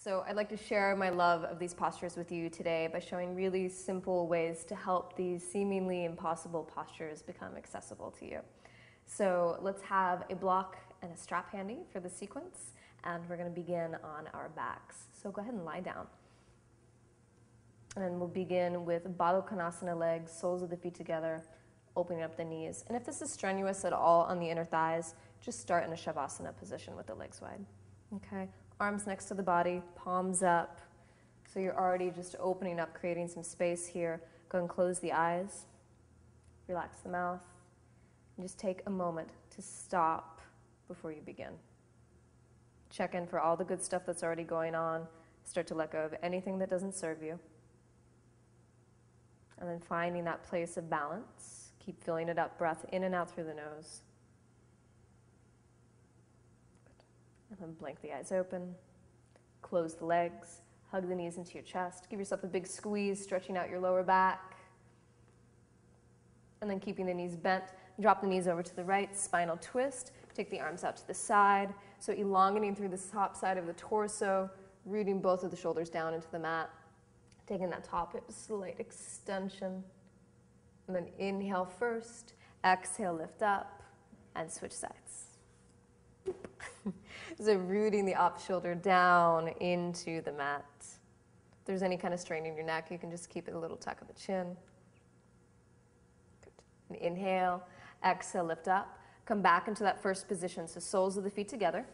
So I'd like to share my love of these postures with you today by showing really simple ways to help these seemingly impossible postures become accessible to you. So let's have a block and a strap handy for the sequence, and we're going to begin on our backs. So go ahead and lie down. And then we'll begin with Baddha Konasana legs, soles of the feet together, opening up the knees. And if this is strenuous at all on the inner thighs, just start in a Shavasana position with the legs wide. Okay, arms next to the body, palms up. So you're already just opening up, creating some space here. Go and close the eyes, relax the mouth, and just take a moment to stop before you begin. Check in for all the good stuff that's already going on. Start to let go of anything that doesn't serve you. And then finding that place of balance. Keep filling it up, breath in and out through the nose. And then blink the eyes open. Close the legs. Hug the knees into your chest. Give yourself a big squeeze, stretching out your lower back. And then keeping the knees bent, drop the knees over to the right, spinal twist. Take the arms out to the side. So elongating through the top side of the torso, rooting both of the shoulders down into the mat. Taking that top hip, slight extension. And then inhale first, exhale, lift up, and switch sides. So rooting the up shoulder down into the mat. If there's any kind of strain in your neck, you can just keep it a little tuck of the chin. Good. And inhale, exhale, lift up. Come back into that first position. So soles of the feet together,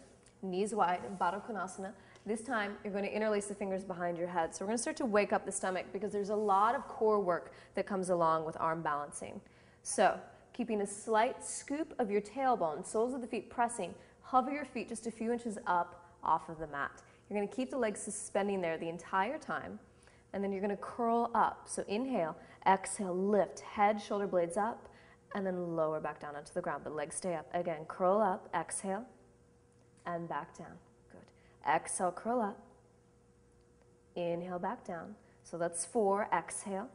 knees wide, in Baddha Konasana. This time, you're going to interlace the fingers behind your head. So we're going to start to wake up the stomach because there's a lot of core work that comes along with arm balancing. So keeping a slight scoop of your tailbone, soles of the feet pressing, hover your feet just a few inches up off of the mat. You're going to keep the legs suspending there the entire time, and then you're going to curl up. So inhale, exhale, lift, head, shoulder blades up, and then lower back down onto the ground, but legs stay up. Again, curl up, exhale, and back down. Exhale, curl up. Inhale, back down. So that's 4. Exhale.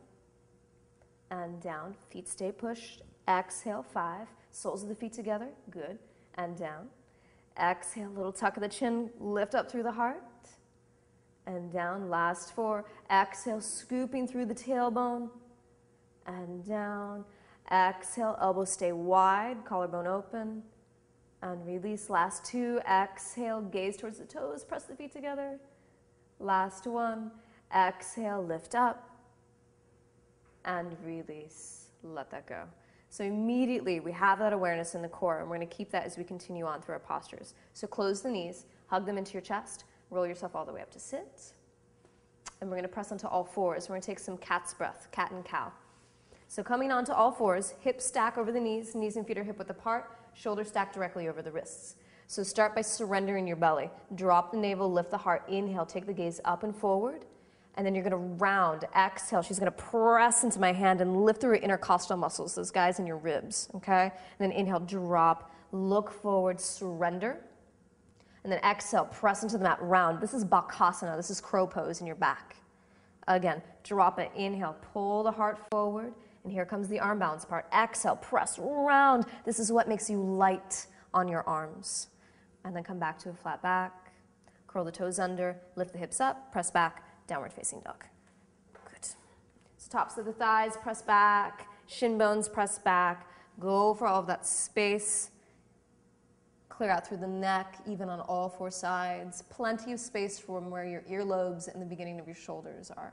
And down. Feet stay pushed. Exhale, 5. Soles of the feet together. Good. And down. Exhale, little tuck of the chin. Lift up through the heart. And down. Last 4. Exhale, scooping through the tailbone. And down. Exhale, elbows stay wide. Collarbone open. And release. Last 2. Exhale, gaze towards the toes, press the feet together. Last 1. Exhale, lift up. And release. Let that go. So immediately we have that awareness in the core, and we're going to keep that as we continue on through our postures. So close the knees, hug them into your chest, roll yourself all the way up to sit. And we're going to press onto all fours. We're going to take some cat's breath, cat and cow. So coming onto all fours, hips stack over the knees and feet are hip width apart. Shoulders stacked directly over the wrists. So start by surrendering your belly. Drop the navel, lift the heart. Inhale, take the gaze up and forward. And then you're going to round. Exhale. She's going to press into my hand and lift through your intercostal muscles, those guys in your ribs. Okay? And then inhale, drop. Look forward, surrender. And then exhale, press into the mat, round. This is Bakasana. This is crow pose in your back. Again, drop it. Inhale, pull the heart forward. And here comes the arm balance part. Exhale, press, round. This is what makes you light on your arms. And then come back to a flat back. Curl the toes under, lift the hips up, press back, downward facing dog. Good. So tops of the thighs, press back. Shin bones, press back. Go for all of that space. Clear out through the neck, even on all 4 sides. Plenty of space from where your earlobes and the beginning of your shoulders are.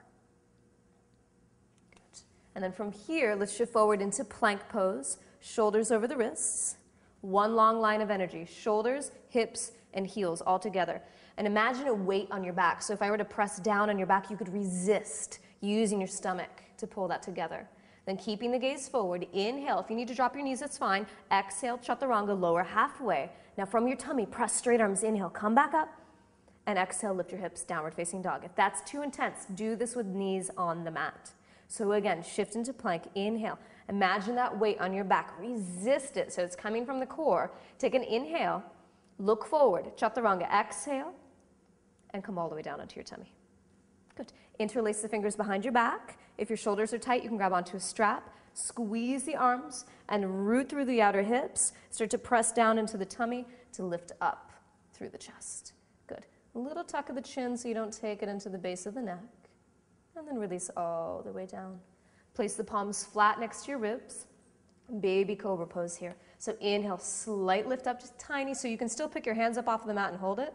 And then from here, let's shift forward into plank pose. Shoulders over the wrists. One long line of energy. Shoulders, hips, and heels all together. And imagine a weight on your back. So if I were to press down on your back, you could resist using your stomach to pull that together. Then keeping the gaze forward. Inhale. If you need to drop your knees, that's fine. Exhale, chaturanga, lower halfway. Now from your tummy, press straight arms. Inhale, come back up. And exhale, lift your hips, downward facing dog. If that's too intense, do this with knees on the mat. So again, shift into plank, inhale. Imagine that weight on your back, resist it, so it's coming from the core. Take an inhale, look forward, chaturanga, exhale, and come all the way down onto your tummy. Good. Interlace the fingers behind your back. If your shoulders are tight, you can grab onto a strap, squeeze the arms, and root through the outer hips. Start to press down into the tummy to lift up through the chest. Good. A little tuck of the chin so you don't take it into the base of the neck. And then release all the way down. Place the palms flat next to your ribs. Baby cobra pose here. So inhale, slight lift up, just tiny, so you can still pick your hands up off of the mat and hold it.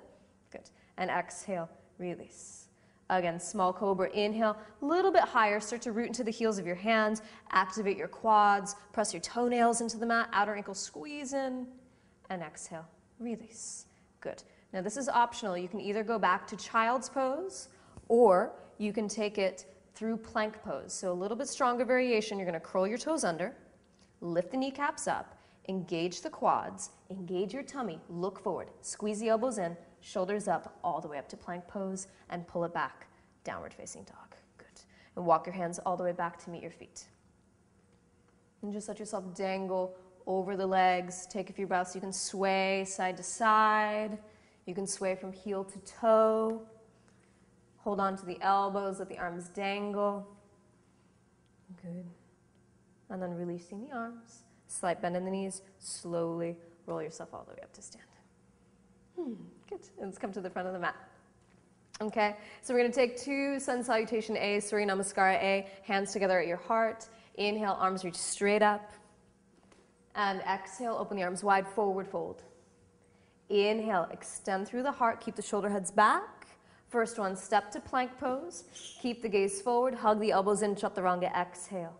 Good. And exhale, release. Again, small cobra, inhale, a little bit higher, start to root into the heels of your hands, activate your quads, press your toenails into the mat, outer ankle squeeze in, and exhale, release. Good. Now this is optional. You can either go back to child's pose, or you can take it through plank pose. So a little bit stronger variation. You're going to curl your toes under, lift the kneecaps up, engage the quads, engage your tummy, look forward, squeeze the elbows in, shoulders up, all the way up to plank pose, and pull it back, downward facing dog. Good. And walk your hands all the way back to meet your feet. And just let yourself dangle over the legs. Take a few breaths. You can sway side to side. You can sway from heel to toe. Hold on to the elbows, let the arms dangle. Good. And then releasing the arms. Slight bend in the knees. Slowly roll yourself all the way up to stand. Good. And let's come to the front of the mat. Okay, so we're going to take two sun salutation A, Surya Namaskara A, hands together at your heart. Inhale, arms reach straight up. And exhale, open the arms wide, forward fold. Inhale, extend through the heart, keep the shoulder heads back. First one, step to plank pose. Keep the gaze forward, hug the elbows in, chaturanga, exhale.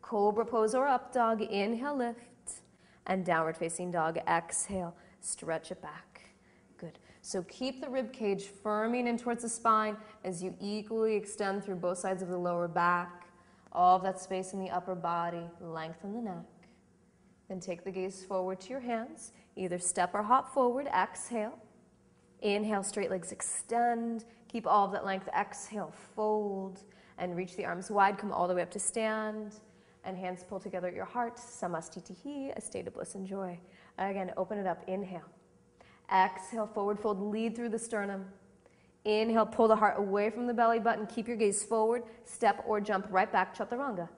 Cobra pose or up dog, inhale, lift. And downward facing dog, exhale, stretch it back. Good. So keep the rib cage firming in towards the spine as you equally extend through both sides of the lower back. All of that space in the upper body, lengthen the neck. Then take the gaze forward to your hands. Either step or hop forward, exhale. Inhale, straight legs extend. Keep all of that length, exhale, fold. And reach the arms wide, come all the way up to stand. And hands pull together at your heart, samastitihi, a state of bliss and joy. Again, open it up, inhale. Exhale, forward fold, lead through the sternum. Inhale, pull the heart away from the belly button, keep your gaze forward, step or jump right back, chaturanga.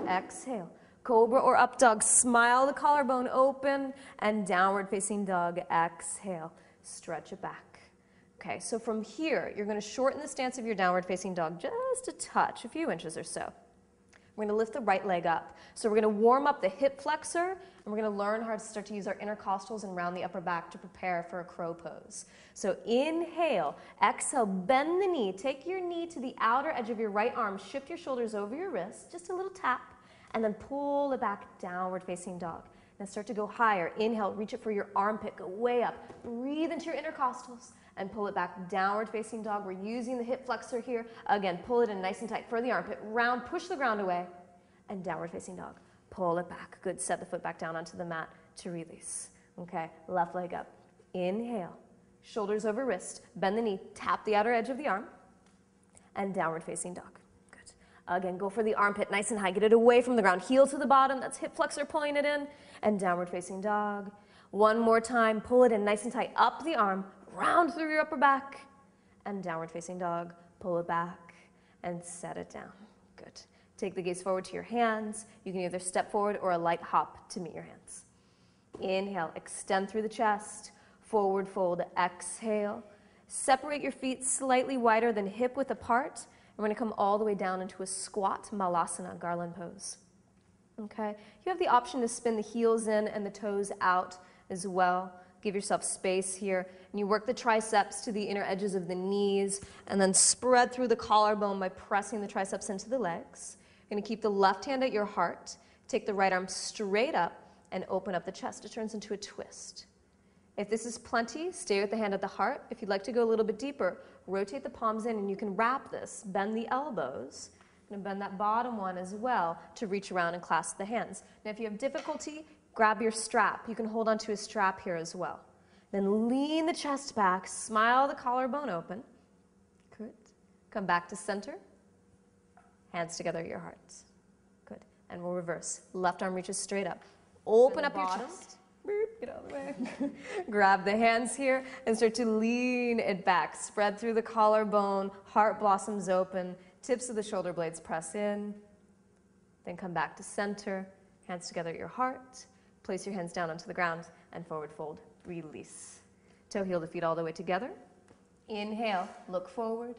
Exhale. Cobra or up dog, smile the collarbone open, and downward facing dog, exhale, stretch it back. Okay, so from here, you're going to shorten the stance of your downward facing dog just a touch, a few inches or so. We're going to lift the right leg up. So we're going to warm up the hip flexor, and we're going to learn how to start to use our intercostals and round the upper back to prepare for a crow pose. So inhale, exhale, bend the knee, take your knee to the outer edge of your right arm, shift your shoulders over your wrists, just a little tap. And then pull it back, downward facing dog. Now start to go higher. Inhale, reach it for your armpit, go way up. Breathe into your intercostals and pull it back, downward facing dog. We're using the hip flexor here. Again, pull it in nice and tight for the armpit. Round, push the ground away, and downward facing dog. Pull it back. Good, set the foot back down onto the mat to release. Okay, left leg up. Inhale, shoulders over wrist, bend the knee, tap the outer edge of the arm, and downward facing dog. Again, go for the armpit, nice and high. Get it away from the ground. Heel to the bottom. That's hip flexor pulling it in. And downward facing dog. One more time. Pull it in nice and tight. Up the arm. Round through your upper back. And downward facing dog. Pull it back. And set it down. Good. Take the gaze forward to your hands. You can either step forward or a light hop to meet your hands. Inhale. Extend through the chest. Forward fold. Exhale. Separate your feet slightly wider than hip width apart. We're going to come all the way down into a squat malasana, garland pose. Okay, you have the option to spin the heels in and the toes out as well. Give yourself space here. And you work the triceps to the inner edges of the knees and then spread through the collarbone by pressing the triceps into the legs. You're going to keep the left hand at your heart. Take the right arm straight up and open up the chest. It turns into a twist. If this is plenty, stay with the hand at the heart. If you'd like to go a little bit deeper, rotate the palms in and you can wrap this. Bend the elbows and bend that bottom one as well to reach around and clasp the hands. Now if you have difficulty, grab your strap. You can hold onto a strap here as well. Then lean the chest back, smile the collarbone open. Good. Come back to center. Hands together at your hearts. Good. And we'll reverse. Left arm reaches straight up. Open up your chest. Get out of the way. Grab the hands here and start to lean it back. Spread through the collarbone, heart blossoms open, tips of the shoulder blades press in. Then come back to center, hands together at your heart. Place your hands down onto the ground and forward fold. Release. Toe heel the feet all the way together. Inhale, look forward.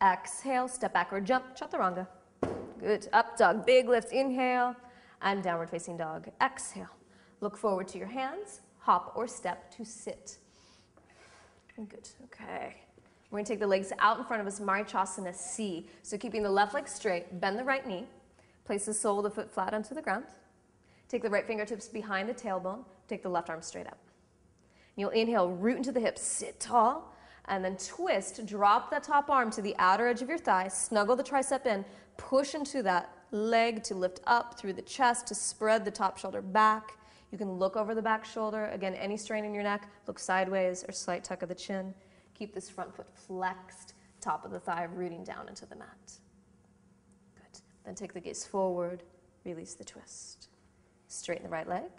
Exhale, step back or jump, chaturanga. Good, up dog, big lift, inhale, and downward facing dog. Exhale, look forward to your hands, hop or step to sit. Good, okay. We're gonna take the legs out in front of us, Marichasana C. So keeping the left leg straight, bend the right knee, place the sole of the foot flat onto the ground. Take the right fingertips behind the tailbone, take the left arm straight up. You'll inhale, root into the hips, sit tall, and then twist, drop that top arm to the outer edge of your thigh, snuggle the tricep in, push into that leg to lift up through the chest to spread the top shoulder back. You can look over the back shoulder. Again, any strain in your neck, look sideways or slight tuck of the chin. Keep this front foot flexed, top of the thigh rooting down into the mat. Good. Then take the gaze forward, release the twist. Straighten the right leg,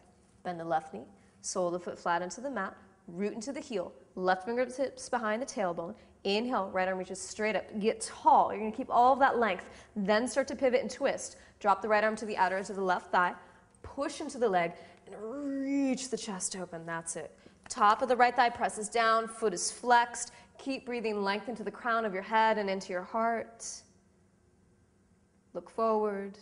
bend the left knee, sole the foot flat into the mat, root into the heel, left fingertips behind the tailbone. Inhale, right arm reaches straight up, get tall. You're gonna keep all of that length, then start to pivot and twist. Drop the right arm to the outer edge of the left thigh, push into the leg, and reach the chest open, that's it. Top of the right thigh presses down, foot is flexed. Keep breathing length into the crown of your head and into your heart. Look forward,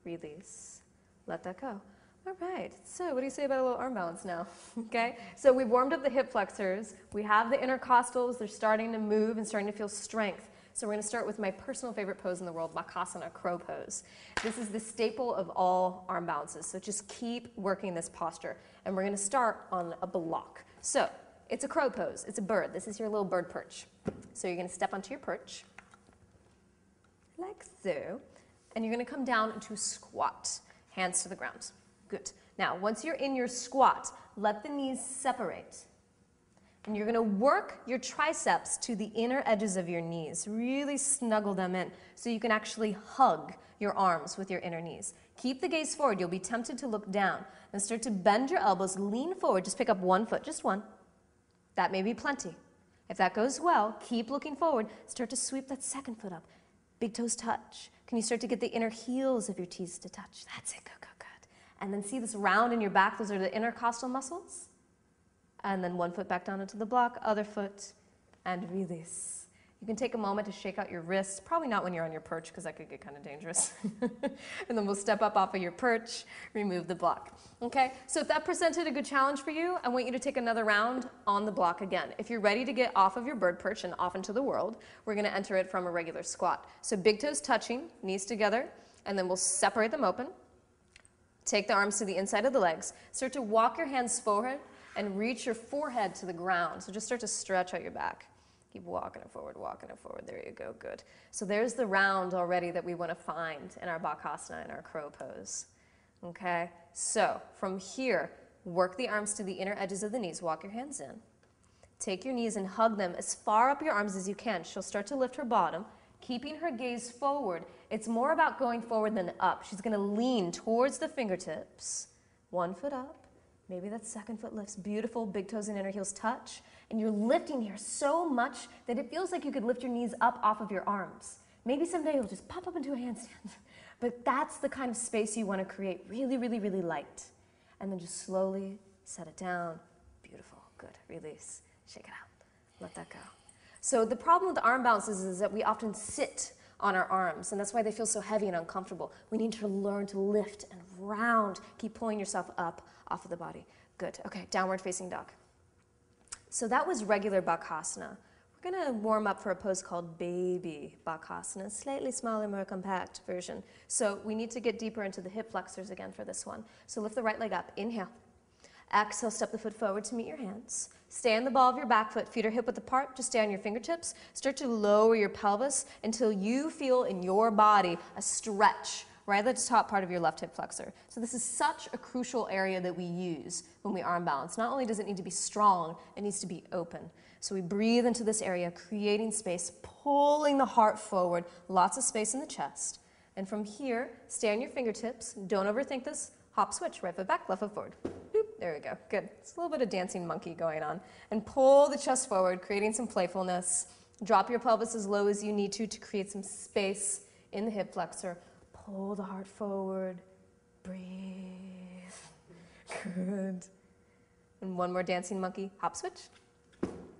release, let that go. All right, so what do you say about a little arm balance now? Okay, so we've warmed up the hip flexors. We have the intercostals, they're starting to move and starting to feel strength. So we're gonna start with my personal favorite pose in the world, Bakasana, crow pose. This is the staple of all arm balances, so just keep working this posture. And we're gonna start on a block. So it's a crow pose, it's a bird. This is your little bird perch. So you're gonna step onto your perch, like so, and you're gonna come down into squat, hands to the ground. Good. Now, once you're in your squat, let the knees separate. And you're going to work your triceps to the inner edges of your knees. Really snuggle them in so you can actually hug your arms with your inner knees. Keep the gaze forward. You'll be tempted to look down. Then start to bend your elbows, lean forward. Just pick up one foot, just one. That may be plenty. If that goes well, keep looking forward. Start to sweep that second foot up. Big toes touch. Can you start to get the inner heels of your toes to touch? That's it. Good, good, good. And then see this round in your back. Those are the intercostal muscles. And then one foot back down into the block, other foot, and release. You can take a moment to shake out your wrists, probably not when you're on your perch because that could get kind of dangerous. And then we'll step up off of your perch, remove the block. Okay, so if that presented a good challenge for you, I want you to take another round on the block again. If you're ready to get off of your bird perch and off into the world, we're gonna enter it from a regular squat. So big toes touching, knees together, and then we'll separate them open. Take the arms to the inside of the legs. Start to walk your hands forward and reach your forehead to the ground. So just start to stretch out your back. Keep walking it forward, walking it forward. There you go, good. So there's the round already that we want to find in our Bakasana, in our crow pose. Okay, so from here, work the arms to the inner edges of the knees. Walk your hands in. Take your knees and hug them as far up your arms as you can. She'll start to lift her bottom, keeping her gaze forward. It's more about going forward than up. She's gonna lean towards the fingertips. One foot up. Maybe that second foot lifts. Beautiful, big toes and inner heels touch. And you're lifting here so much that it feels like you could lift your knees up off of your arms. Maybe someday you'll just pop up into a handstand. But that's the kind of space you want to create. Really, really, really light. And then just slowly set it down. Beautiful, good, release. Shake it out, let that go. So the problem with the arm balances is that we often sit on our arms, and that's why they feel so heavy and uncomfortable. We need to learn to lift and round. Keep pulling yourself up off of the body. Good. Okay, downward facing dog. So that was regular Bakasana. We're going to warm up for a pose called baby Bakasana, slightly smaller, more compact version. So we need to get deeper into the hip flexors again for this one. So lift the right leg up. Inhale. Exhale, step the foot forward to meet your hands. Stay on the ball of your back foot, feet are hip width apart, just stay on your fingertips. Start to lower your pelvis until you feel in your body a stretch right at the top part of your left hip flexor. So this is such a crucial area that we use when we arm balance. Not only does it need to be strong, it needs to be open. So we breathe into this area, creating space, pulling the heart forward, lots of space in the chest. And from here, stay on your fingertips. Don't overthink this. Hop switch, right foot back, left foot forward. Boop, there we go, good. It's a little bit of dancing monkey going on. And pull the chest forward, creating some playfulness. Drop your pelvis as low as you need to create some space in the hip flexor. Pull the heart forward, breathe. Good. And one more dancing monkey, hop switch.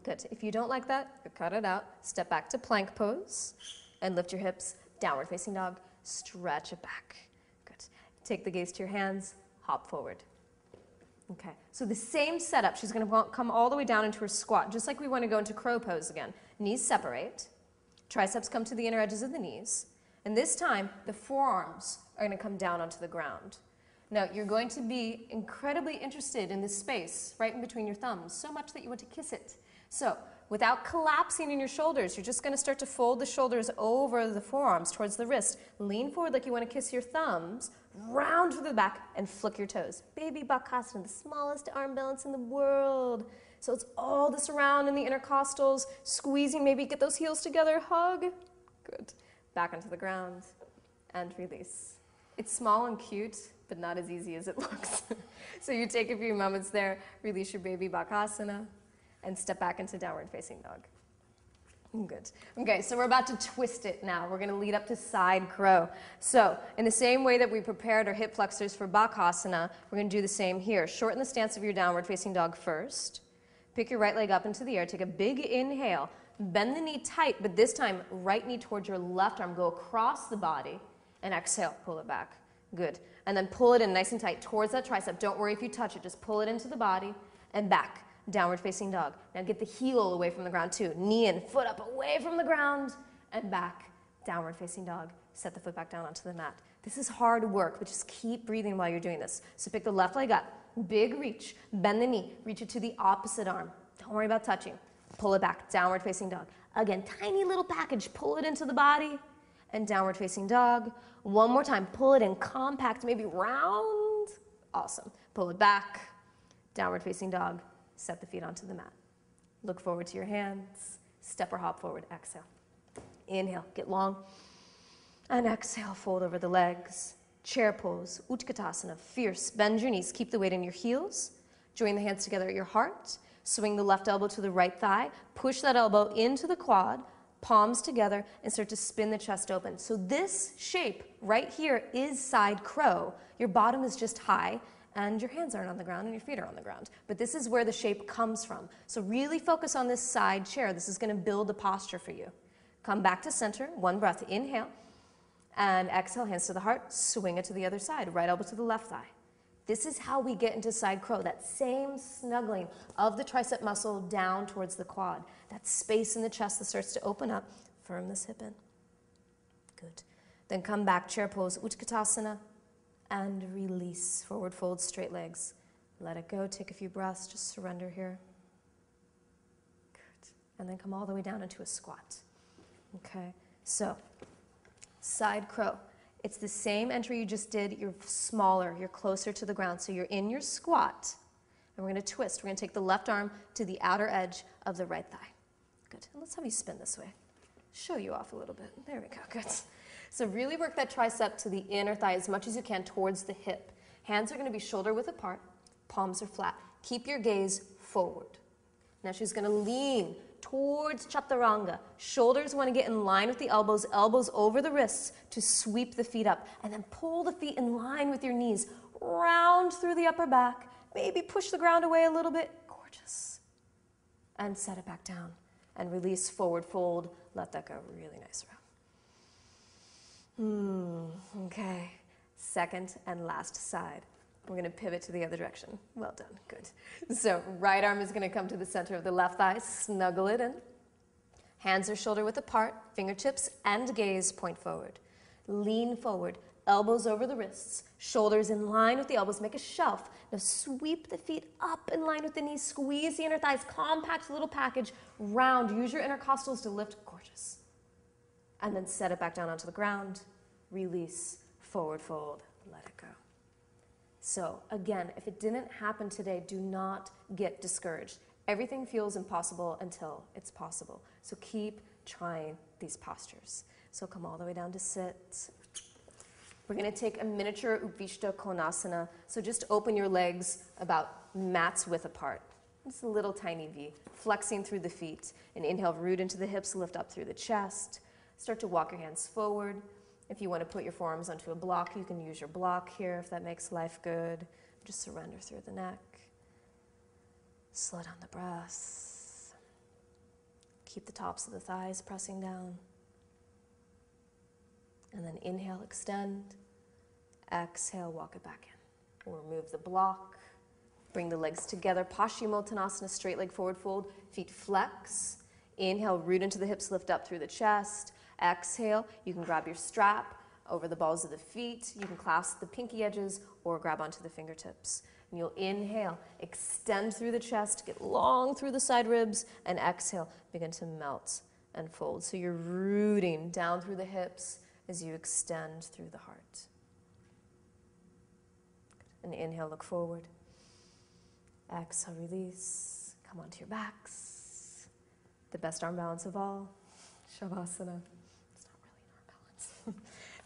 Good. If you don't like that, you cut it out. Step back to plank pose and lift your hips, downward facing dog, stretch it back. Good. Take the gaze to your hands, hop forward. Okay, so the same setup, she's going to come all the way down into her squat, just like we want to go into crow pose again. Knees separate, triceps come to the inner edges of the knees, and this time the forearms are going to come down onto the ground. Now, you're going to be incredibly interested in this space right in between your thumbs, so much that you want to kiss it. So, without collapsing in your shoulders, you're just going to start to fold the shoulders over the forearms towards the wrist. Lean forward like you want to kiss your thumbs, round through the back, and flick your toes. Baby Bakasana, the smallest arm balance in the world. So it's all this around in the intercostals, squeezing, maybe get those heels together, hug. Good. Back onto the ground, and release. It's small and cute, but not as easy as it looks. So you take a few moments there, release your Baby Bakasana, and step back into downward facing dog. Good. Okay, so we're about to twist it now. We're going to lead up to side crow. So in the same way that we prepared our hip flexors for Bakasana, we're going to do the same here. Shorten the stance of your downward facing dog first. Pick your right leg up into the air. Take a big inhale. Bend the knee tight, but this time right knee towards your left arm. Go across the body and exhale. Pull it back. Good. And then pull it in nice and tight towards that tricep. Don't worry if you touch it. Just pull it into the body and back. Downward facing dog. Now get the heel away from the ground too. Knee in, foot up, away from the ground, and back. Downward facing dog. Set the foot back down onto the mat. This is hard work, but just keep breathing while you're doing this. So pick the left leg up. Big reach. Bend the knee. Reach it to the opposite arm. Don't worry about touching. Pull it back. Downward facing dog. Again, tiny little package. Pull it into the body. And downward facing dog. One more time. Pull it in compact, maybe round. Awesome. Pull it back. Downward facing dog. Set the feet onto the mat. Look forward to your hands. Step or hop forward. Exhale. Inhale. Get long. And exhale. Fold over the legs. Chair pose. Utkatasana. Fierce. Bend your knees. Keep the weight in your heels. Join the hands together at your heart. Swing the left elbow to the right thigh. Push that elbow into the quad. Palms together and start to spin the chest open. So this shape right here is side crow. Your bottom is just high. And your hands aren't on the ground and your feet are on the ground. But this is where the shape comes from. So really focus on this side chair. This is going to build the posture for you. Come back to center. One breath. Inhale. And exhale. Hands to the heart. Swing it to the other side. Right elbow to the left thigh. This is how we get into side crow. That same snuggling of the tricep muscle down towards the quad. That space in the chest that starts to open up. Firm this hip in. Good. Then come back. Chair pose. Utkatasana. And release. Forward fold, straight legs. Let it go. Take a few breaths. Just surrender here. Good. And then come all the way down into a squat. Okay. So, side crow. It's the same entry you just did. You're smaller. You're closer to the ground. So you're in your squat. And we're going to twist. We're going to take the left arm to the outer edge of the right thigh. Good. And let's have you spin this way. Show you off a little bit. There we go. Good. So really work that tricep to the inner thigh as much as you can towards the hip. Hands are going to be shoulder width apart. Palms are flat. Keep your gaze forward. Now she's going to lean towards Chaturanga. Shoulders want to get in line with the elbows. Elbows over the wrists to sweep the feet up. And then pull the feet in line with your knees. Round through the upper back. Maybe push the ground away a little bit. Gorgeous. And set it back down. And release, forward fold. Let that go. Really nice round. Okay. Second and last side. We're going to pivot to the other direction. Well done. Good. So right arm is going to come to the center of the left thigh. Snuggle it in. Hands are shoulder width apart. Fingertips and gaze point forward. Lean forward. Elbows over the wrists. Shoulders in line with the elbows. Make a shelf. Now sweep the feet up in line with the knees. Squeeze the inner thighs. Compact little package. Round. Use your intercostals to lift. Gorgeous. And then set it back down onto the ground. Release. Forward fold. Let it go. So again, if it didn't happen today, do not get discouraged. Everything feels impossible until it's possible. So keep trying these postures. So come all the way down to sit. We're going to take a miniature Upvishta Konasana. So just open your legs about mat's width apart. Just a little tiny V. Flexing through the feet. And inhale, root into the hips, lift up through the chest. Start to walk your hands forward. If you want to put your forearms onto a block, you can use your block here if that makes life good. Just surrender through the neck. Slow down the breath. Keep the tops of the thighs pressing down. And then inhale, extend. Exhale, walk it back in. We'll remove the block. Bring the legs together. Paschimottanasana, straight leg forward fold. Feet flex. Inhale, root into the hips, lift up through the chest. Exhale, you can grab your strap over the balls of the feet. You can clasp the pinky edges or grab onto the fingertips. And you'll inhale, extend through the chest, get long through the side ribs, and exhale, begin to melt and fold. So you're rooting down through the hips as you extend through the heart. And inhale, look forward. Exhale, release. Come onto your backs. The best arm balance of all, Shavasana. It's not really an arm balance.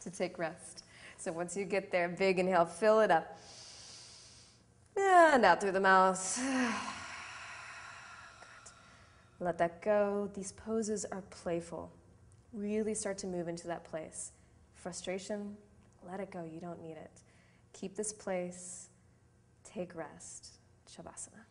To take rest. So once you get there, big inhale, fill it up. And out through the mouth. Good. Let that go. These poses are playful. Really start to move into that place. Frustration, let it go. You don't need it. Keep this place. Take rest. Shavasana.